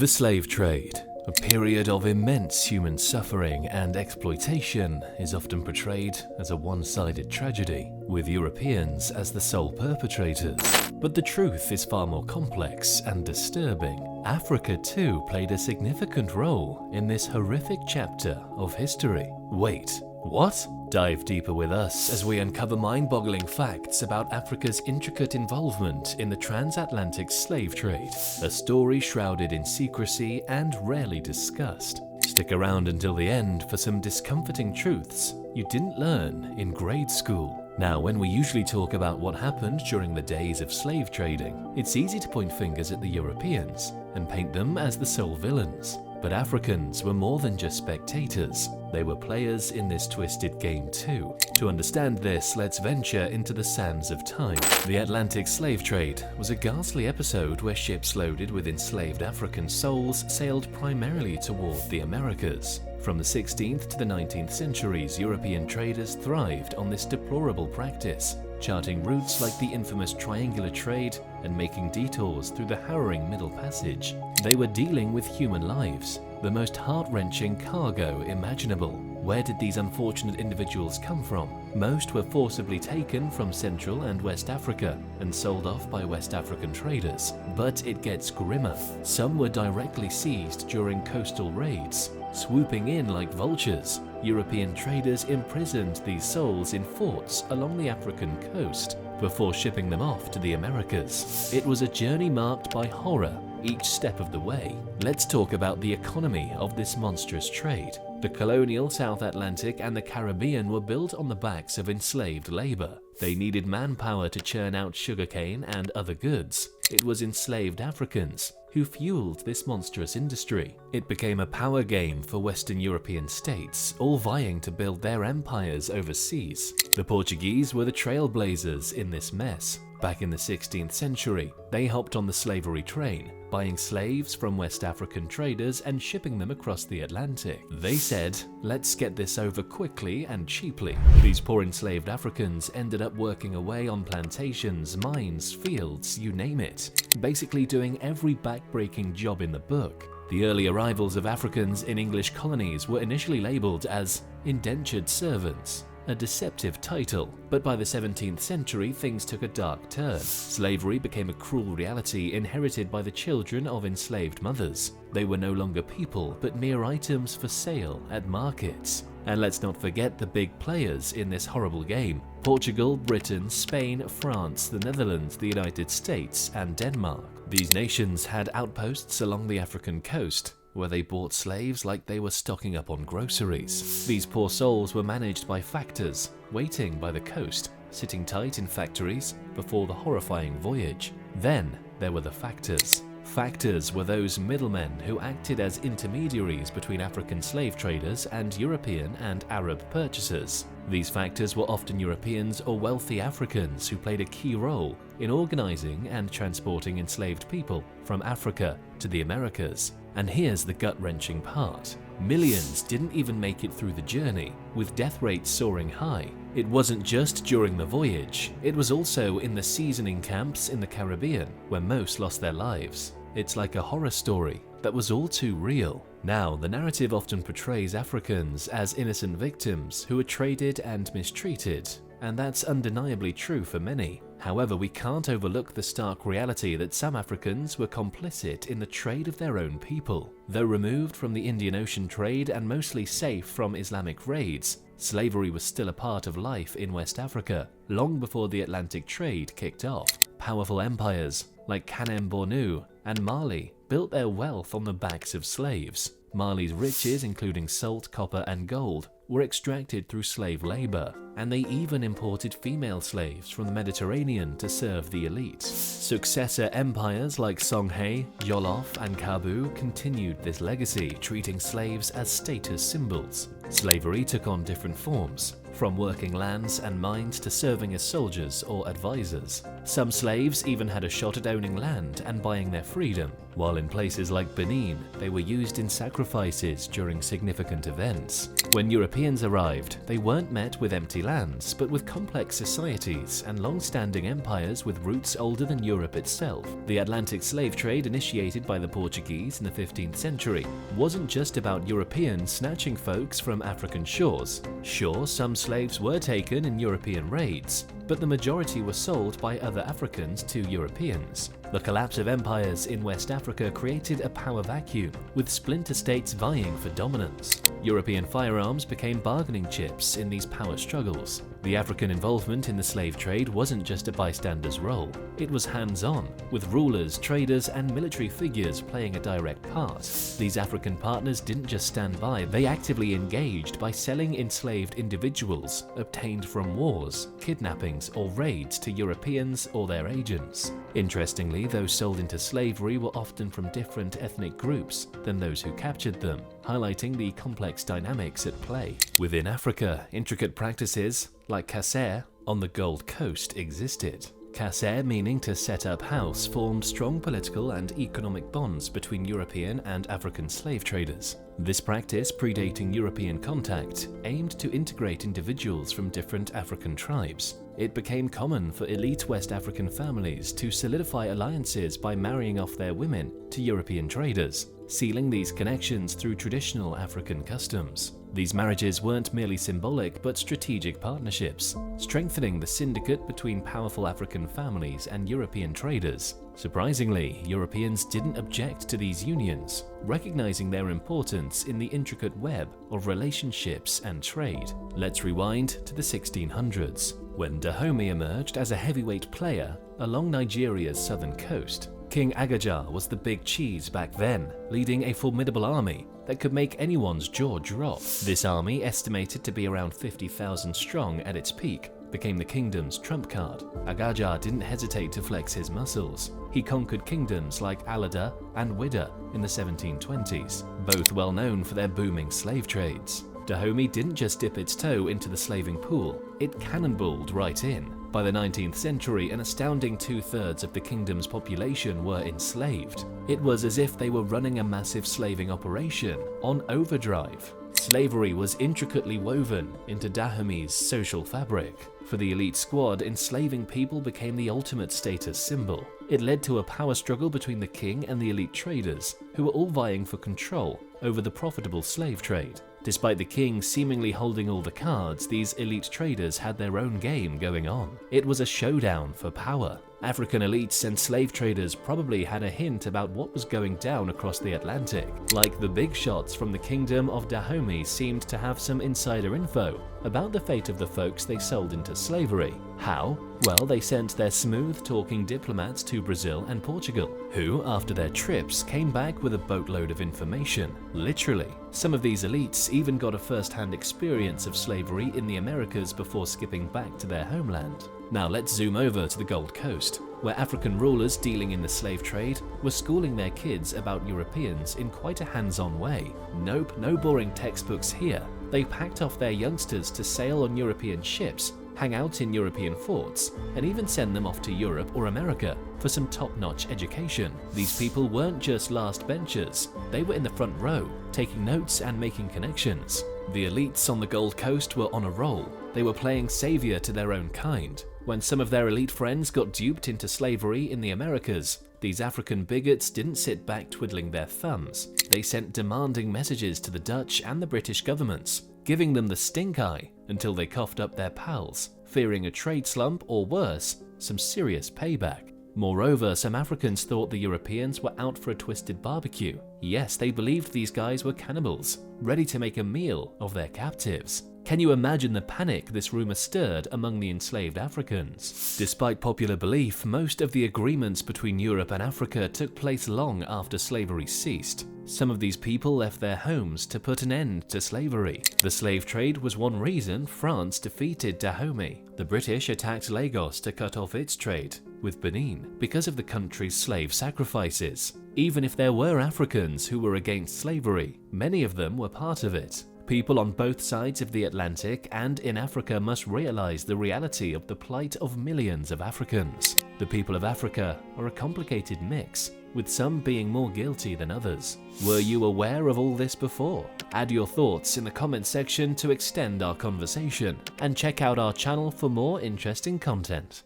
The slave trade, a period of immense human suffering and exploitation, is often portrayed as a one-sided tragedy, with Europeans as the sole perpetrators. But the truth is far more complex and disturbing. Africa too played a significant role in this horrific chapter of history. Wait, what? Dive deeper with us as we uncover mind-boggling facts about Africa's intricate involvement in the transatlantic slave trade, a story shrouded in secrecy and rarely discussed. Stick around until the end for some discomforting truths you didn't learn in grade school. Now, when we usually talk about what happened during the days of slave trading, it's easy to point fingers at the Europeans and paint them as the sole villains. But Africans were more than just spectators. They were players in this twisted game too. To understand this, let's venture into the sands of time. The Atlantic slave trade was a ghastly episode where ships loaded with enslaved African souls sailed primarily toward the Americas. From the 16th to the 19th centuries, European traders thrived on this deplorable practice, charting routes like the infamous triangular trade and making detours through the harrowing Middle Passage. They were dealing with human lives, the most heart-wrenching cargo imaginable. Where did these unfortunate individuals come from? Most were forcibly taken from Central and West Africa and sold off by West African traders. But it gets grimmer. Some were directly seized during coastal raids. Swooping in like vultures, European traders imprisoned these souls in forts along the African coast before shipping them off to the Americas. It was a journey marked by horror each step of the way. Let's talk about the economy of this monstrous trade. The colonial South Atlantic and the Caribbean were built on the backs of enslaved labor. They needed manpower to churn out sugarcane and other goods. It was enslaved Africans who fueled this monstrous industry. It became a power game for Western European states, all vying to build their empires overseas. The Portuguese were the trailblazers in this mess. Back in the 16th century, they hopped on the slavery train, buying slaves from West African traders and shipping them across the Atlantic. They said, let's get this over quickly and cheaply. These poor enslaved Africans ended up working away on plantations, mines, fields, you name it, basically doing every back-breaking job in the book. The early arrivals of Africans in English colonies were initially labeled as indentured servants, a deceptive title, but by the 17th century things took a dark turn. Slavery became a cruel reality inherited by the children of enslaved mothers. They were no longer people, but mere items for sale at markets. And let's not forget the big players in this horrible game: Portugal, Britain, Spain, France, the Netherlands, the United States, and Denmark. These nations had outposts along the African coast, where they bought slaves like they were stocking up on groceries. These poor souls were managed by factors, waiting by the coast, sitting tight in factories before the horrifying voyage. Then there were the factors. Factors were those middlemen who acted as intermediaries between African slave traders and European and Arab purchasers. These factors were often Europeans or wealthy Africans who played a key role in organizing and transporting enslaved people from Africa to the Americas. And here's the gut-wrenching part. Millions didn't even make it through the journey, with death rates soaring high. It wasn't just during the voyage, it was also in the seasoning camps in the Caribbean, where most lost their lives. It's like a horror story that was all too real. Now, the narrative often portrays Africans as innocent victims who were traded and mistreated, and that's undeniably true for many. However, we can't overlook the stark reality that some Africans were complicit in the trade of their own people. Though removed from the Indian Ocean trade and mostly safe from Islamic raids, slavery was still a part of life in West Africa, long before the Atlantic trade kicked off. Powerful empires like Kanem Bornu and Mali built their wealth on the backs of slaves. Mali's riches, including salt, copper, and gold, were extracted through slave labor, and they even imported female slaves from the Mediterranean to serve the elite. Successor empires like Songhai, Jolof, and Kabu continued this legacy, treating slaves as status symbols. Slavery took on different forms, from working lands and mines to serving as soldiers or advisors. Some slaves even had a shot at owning land and buying their freedom, while in places like Benin, they were used in sacrifices during significant events. When Europeans Europeans arrived, they weren't met with empty lands, but with complex societies and long-standing empires with roots older than Europe itself. The Atlantic slave trade, initiated by the Portuguese in the 15th century, wasn't just about Europeans snatching folks from African shores. Sure, some slaves were taken in European raids, but the majority were sold by other Africans to Europeans. The collapse of empires in West Africa created a power vacuum, with splinter states vying for dominance. European firearms became bargaining chips in these power struggles. The African involvement in the slave trade wasn't just a bystander's role, it was hands-on, with rulers, traders, and military figures playing a direct part. These African partners didn't just stand by, they actively engaged by selling enslaved individuals obtained from wars, kidnappings, or raids to Europeans or their agents. Interestingly, those sold into slavery were often from different ethnic groups than those who captured them, highlighting the complex dynamics at play. Within Africa, intricate practices, like kasser, on the Gold Coast existed. Kasser, meaning to set up house, formed strong political and economic bonds between European and African slave traders. This practice, predating European contact, aimed to integrate individuals from different African tribes. It became common for elite West African families to solidify alliances by marrying off their women to European traders, sealing these connections through traditional African customs. These marriages weren't merely symbolic but strategic partnerships, strengthening the syndicate between powerful African families and European traders. Surprisingly, Europeans didn't object to these unions, recognizing their importance in the intricate web of relationships and trade. Let's rewind to the 1600s, when Dahomey emerged as a heavyweight player along Nigeria's southern coast. King Agaja was the big cheese back then, leading a formidable army that could make anyone's jaw drop. This army, estimated to be around 50,000 strong at its peak, became the kingdom's trump card. Agaja didn't hesitate to flex his muscles. He conquered kingdoms like Alada and Wida in the 1720s, both well known for their booming slave trades. Dahomey didn't just dip its toe into the slaving pool, it cannonballed right in. By the 19th century, an astounding 2/3 of the kingdom's population were enslaved. It was as if they were running a massive slaving operation on overdrive. Slavery was intricately woven into Dahomey's social fabric. For the elite squad, enslaving people became the ultimate status symbol. It led to a power struggle between the king and the elite traders, who were all vying for control over the profitable slave trade. Despite the king seemingly holding all the cards, these elite traders had their own game going on. It was a showdown for power. African elites and slave traders probably had a hint about what was going down across the Atlantic. Like the big shots from the kingdom of Dahomey seemed to have some insider info about the fate of the folks they sold into slavery. How? Well, they sent their smooth-talking diplomats to Brazil and Portugal, who, after their trips, came back with a boatload of information. Literally. Some of these elites even got a first-hand experience of slavery in the Americas before skipping back to their homeland. Now let's zoom over to the Gold Coast, where African rulers dealing in the slave trade were schooling their kids about Europeans in quite a hands-on way. Nope, no boring textbooks here. They packed off their youngsters to sail on European ships, hang out in European forts, and even send them off to Europe or America for some top-notch education. These people weren't just last benchers, they were in the front row, taking notes and making connections. The elites on the Gold Coast were on a roll. They were playing savior to their own kind. When some of their elite friends got duped into slavery in the Americas, these African bigots didn't sit back twiddling their thumbs. They sent demanding messages to the Dutch and the British governments, giving them the stink eye until they coughed up their pals, fearing a trade slump or worse, some serious payback. Moreover, some Africans thought the Europeans were out for a twisted barbecue. Yes, they believed these guys were cannibals, ready to make a meal of their captives. Can you imagine the panic this rumor stirred among the enslaved Africans? Despite popular belief, most of the agreements between Europe and Africa took place long after slavery ceased. Some of these people left their homes to put an end to slavery. The slave trade was one reason France defeated Dahomey. The British attacked Lagos to cut off its trade with Benin because of the country's slave sacrifices. Even if there were Africans who were against slavery, many of them were part of it. People on both sides of the Atlantic and in Africa must realize the reality of the plight of millions of Africans. The people of Africa are a complicated mix, with some being more guilty than others. Were you aware of all this before? Add your thoughts in the comment section to extend our conversation, and check out our channel for more interesting content.